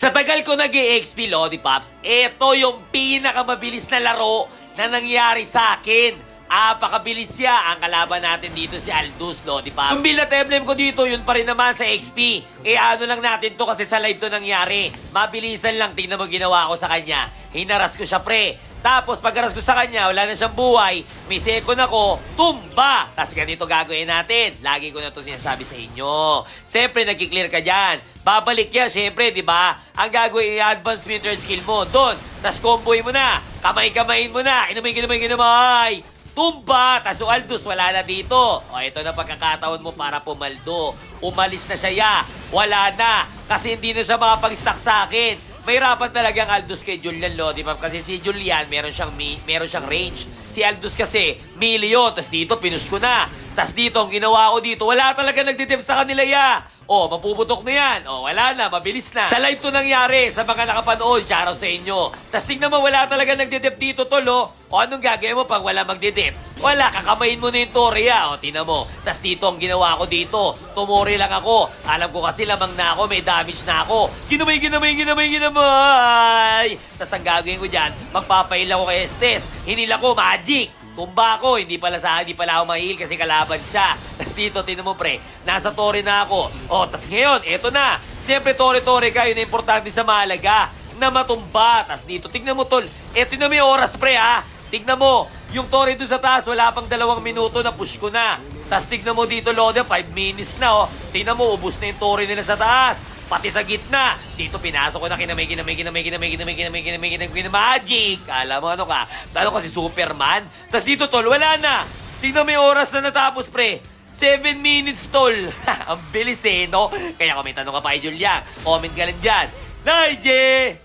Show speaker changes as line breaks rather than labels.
Sa tagal ko nag-EXP, Lodi Pops, ito yung pinakamabilis na laro na nangyari sa akin. Apakabilis siya. Ang kalaban natin dito si Aldous, Lodi Pops. Yung build at emblem ko dito, yun pa rin naman sa XP. Ano lang natin to kasi sa live to nangyari. Mabilisan lang, tingnan mo ginawa ko sa kanya. Hinaras ko siya, pre. Tapos pagkaras ko sa kanya, wala na siyang buhay. May second ako, tumba. Tapos ganito gagawin natin. Lagi ko na ito sinasabi sa inyo. Siyempre, nagkiklear ka dyan. Babalik yan, siyempre, di ba? Ang gagawin, i-advance mo yung third skill mo. Doon. Tapos comboy mo na. Kamay-kamayin mo na. Inumay. Tumba! Tapos yung Aldous, wala na dito. O, ito na pagkakataon mo para pumaldo. Umalis na siya, ya. Wala na. Kasi hindi na siya makapag-stack sa akin. Mahirapan talaga ang Aldous kay Julian, Lodi Pops. Kasi si Julian, meron siyang range. Si Aldous kasi, million. Tapos dito, pinus ko na. Tapos dito, ang ginawa ko dito, wala talaga nagtitip sa kanila, ya. O, mapuputok na yan. O, wala na, mabilis na. Sa live to nangyari, sa mga nakapanood, shoutout sa inyo. Tapos tingnan mo, wala talaga nagdidip dito, tol, o. O, anong gagawin mo pag wala magdidip? Wala, kakamayin mo na yung Tori, ya. O, tingnan mo. Tapos dito, ang ginawa ko dito, tumori lang ako. Alam ko kasi lamang na ako, may damage na ako. Ginamay. Tapos ang gagawin ko dyan, magpapail ako kay Estes. Hinila ko, magic. Tumba ako, hindi pala ako mahil kasi kalaban siya. Tapos dito, tinan mo pre, nasa Tori na ako. O, tapos ngayon, eto na. Siyempre, Tori ka, yun na importante sa mahalaga na matumba. Tapos dito, tignan mo tol, eto na may oras pre ha. Tignan mo, yung Tori doon sa taas, wala pang 2 minuto na push ko na. Tapos tignan mo dito, Lodi, 5 minutes na oh. Tignan mo, ubus na yung Tori nila sa taas. Pati sa gitna. Dito pinasok ko na kinamay. Magic. Alam mo ano ka? Talo kasi Superman. Tapos dito tol, wala na. Tingnan mo yung oras na natapos pre. 7 minutes tol. Ang bilis no? Kaya kung may tanong ka pa kay Julia, comment ka lang dyan. Naije!